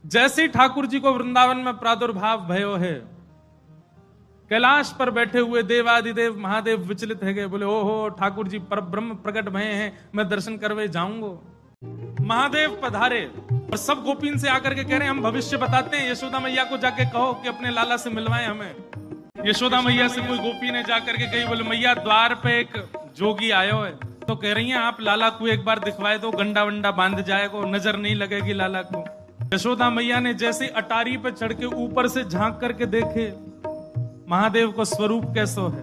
जैसे ही ठाकुर जी को वृंदावन में प्रादुर्भाव भयो है, कैलाश पर बैठे हुए देवादिदेव महादेव विचलित है गए, बोले ओहो ठाकुर जी पर ब्रह्म प्रकट भये हैं, मैं दर्शन करवे जाऊंगा। महादेव पधारे और सब गोपीन से आकर के कह रहे हैं हम भविष्य बताते हैं, यशोदा मैया को जाके कहो कि अपने लाला से मिलवाएं हमें। यशोदा मैया से कोई गोपी ने जाकर के कही, बोले मैया द्वार पे एक जोगी आयो है, तो कह रही हैं आप लाला को एक बार दिखवाए दो, गंडा वंडा बांध जाएगा, नजर नहीं लगेगी लाला को। यशोदा मैया ने जैसे अटारी पे चढ़ के ऊपर से झांक करके देखे महादेव को स्वरूप कैसो है,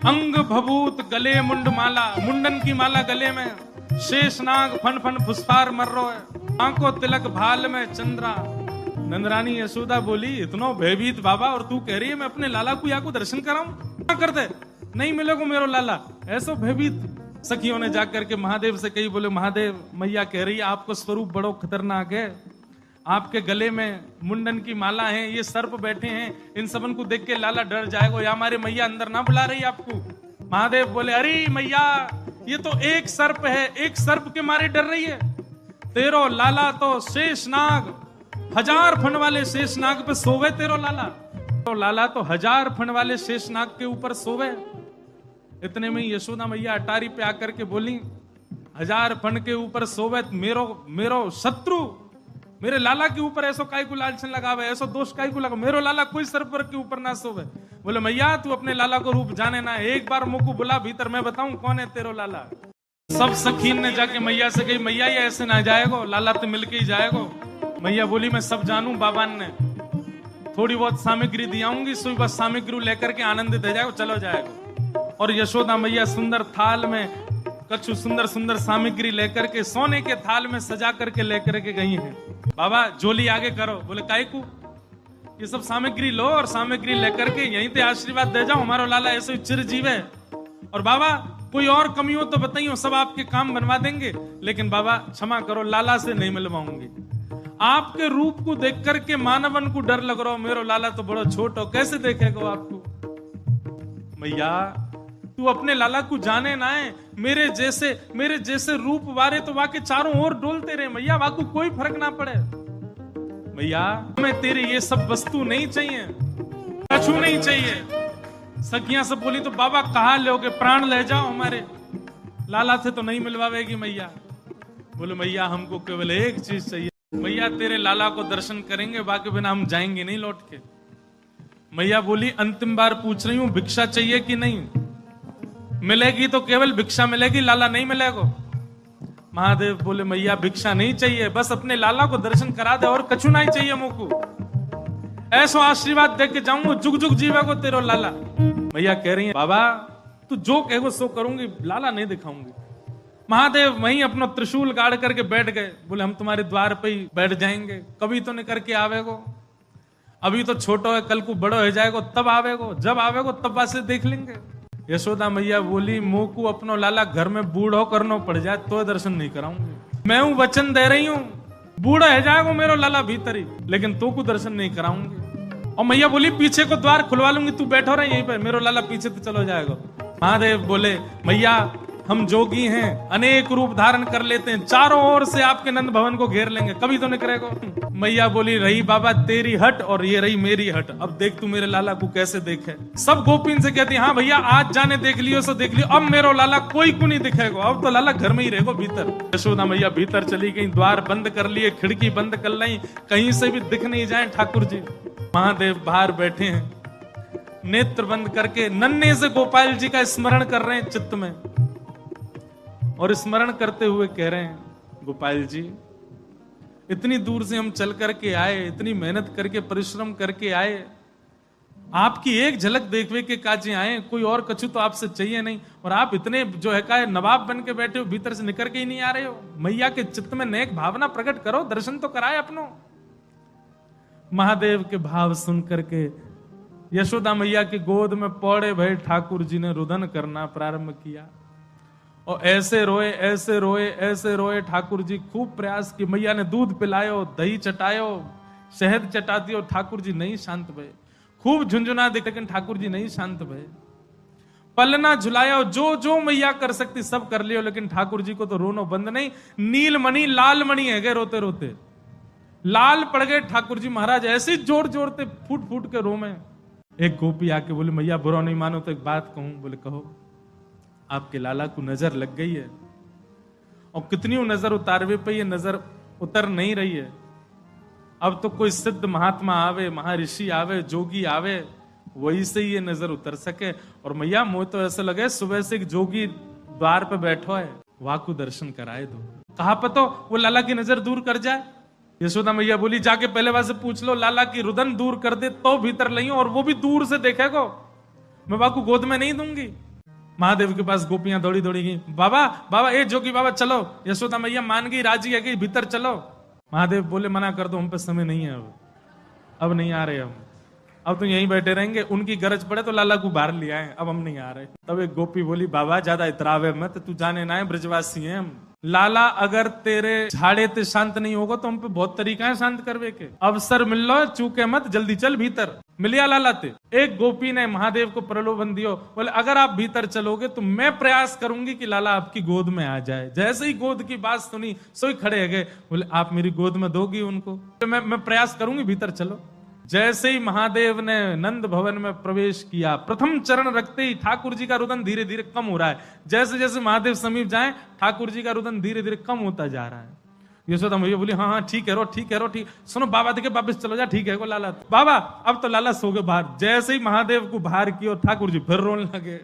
अंग भभूत गले मुंड माला, मुंडन की माला गले में, शेषनाग फन फन फुसफार मर रो है, आंखों तिलक भाल में चंद्रा। नंदरानी यशोदा बोली इतनो भयभीत बाबा, और तू कह रही है मैं अपने लाला को या को दर्शन कराऊं, क्या कर दे नहीं मिलेगा मेरो लाला, ऐसो भयभीत। सखियों ने जाकर के महादेव से कही, बोले महादेव मैया कह रही है आपको स्वरूप बड़ो खतरनाक है, आपके गले में मुंडन की माला है, ये सर्प बैठे हैं, इन सबन को देख के लाला डर जाएगा, या हमारे मैया अंदर ना बुला रही आपको। महादेव बोले अरे मैया ये तो एक सर्प है, एक सर्प के मारे डर रही है, तेरो लाला तो शेषनाग, 1000 फण वाले शेषनाग पे सोवे तेरो लाला, तो लाला तो 1000 फण वाले शेषनाग के ऊपर सोवे। इतने में यशोदा मैया अटारी पे आकर के बोली 1000 फण के ऊपर सोवे मेरो शत्रु मेरे लाला के ऊपर ऐसो काय को लालचन लगावे, ऐसो दोष काय को लगा, मेरो लाला कोई सर्पर के ऊपर ना सोवे। बोले मैया तू अपने लाला को रूप जाने ना, एक बार मुझको बुला भीतर, मैं बताऊं कौन है तेरो लाला। सब सखीन ने जाके मैया से कही मैया ये ऐसे ना जाएगो, लाला तो मिलके ही जाएगो। मैया बोली मैं सब जानू, बाबान ने थोड़ी बहुत सामग्री दियाऊंगी, सुई बस सामग्री लेकर के आनंदित हो जाएगो, चलो जाएगो। और यशोदा मैया सुंदर थाल में कछु सुंदर सुंदर सामग्री लेकर के सोने के थाल में सजा करके लेकर के गई हैं। बाबा झोली आगे करो, बोले काय को, ये सब सामग्री लो और सामग्री लेकर के यहीं पे आशीर्वाद दे जाओ, हमारा लाला ऐसे चिरजीव है। और बाबा कोई और कमी हो तो बताइए, सब आपके काम बनवा देंगे, लेकिन बाबा क्षमा करो लाला से नहीं मिलवाऊंगी। आपके रूप को देख करके मानवन को डर लग रहा हो, मेरो लाला तो बड़ा छोट हो, कैसे देखेगा आपको। मैया तू अपने लाला को जाने ना है, मेरे जैसे रूप वारे तो वाके चारों ओर डोलते रहे मैया, वाकू कोई फर्क ना पड़े। मैया हमें तेरी ये सब वस्तु नहीं चाहिए, कछु नहीं चाहिए। सखियां सब बोली तो बाबा कहा लोगे, प्राण ले जाओ हमारे, लाला से तो नहीं मिलवावेगी मैया। बोले मैया हमको केवल एक चीज चाहिए, मैया तेरे लाला को दर्शन करेंगे, बाकी बिना हम जाएंगे नहीं लौट के। मैया बोली अंतिम बार पूछ रही हूं भिक्षा चाहिए कि नहीं, मिलेगी तो केवल भिक्षा मिलेगी, लाला नहीं मिलेगा। महादेव बोले मैया भिक्षा नहीं चाहिए, बस अपने लाला को दर्शन करा दे और कछु नहीं चाहिए मुझको, ऐसा आशीर्वाद दे के जाऊंगा, जुग जुग जीवे को तेरो लाला। मैया कह रही है बाबा तू जो कहेगो सो करूंगी, लाला नहीं दिखाऊंगी। महादेव वहीं अपना त्रिशूल गाड़ करके बैठ गए, बोले हम तुम्हारे द्वार पे ही बैठ जाएंगे, कभी तो नहीं करके आवेगो, अभी तो छोटो है, कल को बड़ो हो जाएगो तब आवेगो, जब आवेगो तब वासे देख लेंगे। यशोदा मैया बोली मुंह को अपनो लाला घर में बूढ़ो करनो पड़ जाए तो दर्शन नहीं कराऊंगी, मैं हूं वचन दे रही हूं, बूढ़ा है जाएगा मेरो लाला भीतर ही, लेकिन तो को दर्शन नहीं कराऊंगी। और मैया बोली पीछे को द्वार खुलवा लूंगी, तू बैठो रहे यहीं पर, मेरो लाला पीछे तो चलो जाएगा। महादेव बोले मैया हम जोगी हैं, अनेक रूप धारण कर लेते हैं, चारों ओर से आपके नंद भवन को घेर लेंगे, कभी तो नहीं करेगा। मैया बोली रही बाबा तेरी हट और ये रही मेरी हट, अब देख तू मेरे लाला को कैसे देखे। सब गोपीन से कहती हाँ भैया आज जाने देख लियो सो देख लियो, अब मेरो लाला कोई को नहीं दिखेगा, अब तो लाला घर में ही रहेगा भीतर। यशोदा मैया भीतर चली गई, द्वार बंद कर लिए, खिड़की बंद कर ली, कहीं से भी दिख नहीं जाए ठाकुर जी। महादेव बाहर बैठे हैं, नेत्र बंद करके नन्हे से गोपाल जी का स्मरण कर रहे हैं चित्त में, और स्मरण करते हुए कह रहे हैं गोपाल जी इतनी दूर से हम चल करके आए, इतनी मेहनत करके परिश्रम करके आए, आपकी एक झलक देखने के काजे आए, कोई और कछु तो आपसे चाहिए नहीं, और आप इतने जो है का नवाब बन के बैठे हो, भीतर से निकल के ही नहीं आ रहे हो। मैया के चित्त में नेक भावना प्रकट करो, दर्शन तो कराए अपनो। महादेव के भाव सुन करके यशोदा मैया की गोद में पौड़े भय ठाकुर जी ने रुदन करना प्रारंभ किया, और ऐसे रोए ऐसे रोए ऐसे रोए। ठाकुर जी खूब प्रयास की, मैया ने दूध पिलायो, दही चटायो, शहद चटा दियो, ठाकुर जी नहीं शांत भये। खूब झुंझुना दे, लेकिन ठाकुर जी नहीं शांत भये। पलना झुलायो, जो जो मैया कर सकती सब कर लियो, लेकिन ठाकुर जी को तो रोनो बंद नहीं। नीलमणि लालमणि है गए रोते रोते, लाल पड़ गए ठाकुर जी महाराज, ऐसे जोर जोरते फूट फूट के रो में। एक गोपी आके बोले मैया बुरा नहीं मानो तो एक बात कहूं। बोले कहो। आपके लाला को नजर लग गई है, और कितनी नजर उतारवे पे ये नजर उतर नहीं रही है। अब तो कोई सिद्ध महात्मा आवे, महर्षि आवे, जोगी आवे, वही से ये नजर उतर सके। और मैया मुझे तो ऐसा लगे सुबह से एक जोगी द्वार पे बैठो है, वहां को दर्शन कराए दो। कहा पतो वो लाला की नजर दूर कर जाए। यशोदा मैया बोली जाके पहले वहां से पूछ लो, लाला की रुदन दूर कर दे तो भीतर लइयो, और वो भी दूर से देखेगो, मैं बाकू गोद में नहीं दूंगी। महादेव के पास गोपियां दौड़ी दौड़ी गई, बाबा बाबा ए जोगी बाबा चलो। यशोदा मैया मान गई, राजी है कि भीतर चलो। महादेव बोले मना कर दो, हम पे समय नहीं है, अब नहीं आ रहे हम, अब तो यहीं बैठे रहेंगे, उनकी गरज पड़े तो लाला को बाहर ले आए, अब हम नहीं आ रहे। तब एक गोपी बोली बाबा ज्यादा इतरावे मत, तू जाने ना है ब्रजवासी हैं हम। लाला अगर तेरे झाड़े ते शांत नहीं होगा तो हम पे बहुत तरीका है शांत करवे के, अवसर मिल लो चूके मत, जल्दी चल भीतर। मिलिया लाला ते। एक गोपी ने महादेव को प्रलोभन दियो, बोले अगर आप भीतर चलोगे तो मैं प्रयास करूंगी कि लाला आपकी गोद में आ जाए। जैसे ही गोद की बात सुनी सोई खड़े गए, बोले आप मेरी गोद में दोगी उनको? मैं प्रयास करूंगी, भीतर चलो। जैसे ही महादेव ने नंद भवन में प्रवेश किया, प्रथम चरण रखते ही ठाकुर जी का रुदन धीरे धीरे कम हो रहा है। जैसे जैसे महादेव समीप जाए ठाकुर जी का रुदन धीरे धीरे कम होता जा रहा है। यशोदा मैया बोली हाँ हाँ ठीक है रो, ठीक है रो, ठीक। सुनो बाबा देखे वापस चलो जा, ठीक है को लाला बाबा अब तो लाला सो गए बाहर। जैसे ही महादेव को बाहर किया ठाकुर जी फिर रोने लगे।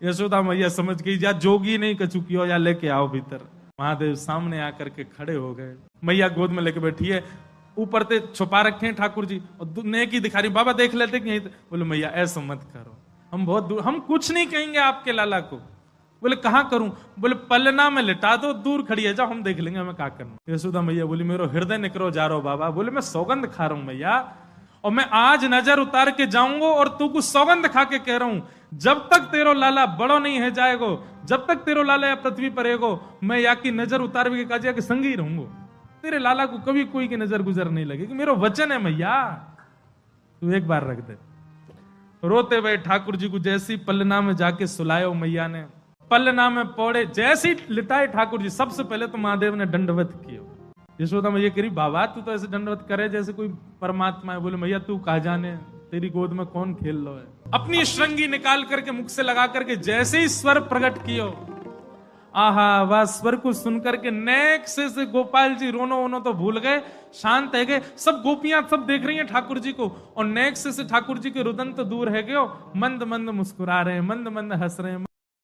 यशोदा मैया समझ गई या जोगी नहीं कछु कियो या लेके आओ भीतर। महादेव सामने आकर के खड़े हो गए, मैया गोद में लेके बैठी है, ऊपर ते छुपा रखे हैं ठाकुर जी, और नेक ही दिखा रही, बाबा देख लेते कि यहीं। बोले मैया ऐसा मत करो, हम बहुत दूर, हम कुछ नहीं कहेंगे आपके लाला को। बोले कहां करूं? बोले पलना में लिटा दो, दूर खड़ी है, जाओ हम देख लेंगे हमें क्या करना। यशोदा मैया बोली मेरा हृदय निकरो जा रहा बाबा। बोले मैं सौगंध खा रहा हूं मैया, और मैं आज नजर उतार के जाऊंगा, और तू कुछ सौगंध खा के कह रहा हूं, जब तक तेरो लाला बड़ो नहीं है जाएगो, जब तक तेरो लाला या पृथ्वी पर रहेगो, मैं या की नजर उतार के काजिया के संग ही रहूंगा। तेरे लाला को कभी कोई की नजर गुजर नहीं लगेगी, मेरा वचन है मैया, तू एक बार रख दे। रोते हुए ठाकुर जी को जैसी पलना में जाके सुलायो मैया ने, पलना में पौड़े जैसी लिटाए ठाकुर जी, सबसे पहले तो महादेव ने दंडवत किया। यशोदा मैया कह रही बाबा तू तो ऐसे दंडवत करे जैसे कोई परमात्मा है। बोले मैया तू कहा जाने, तेरी गोद में कौन खेल लो है। अपनी श्रृंगी निकाल करके मुख से लगा करके जैसे ही स्वर प्रकट कियो, आहा वह स्वर को सुनकर के नेक से गोपाल जी रोनो वोनो तो भूल गए, शांत है गए। सब गोपियां सब देख रही हैं ठाकुर जी को, और नेक से ठाकुर जी के रुदन तो दूर है गए, मंद मंद मुस्कुरा रहे हैं, मंद मंद हंस रहे हैं।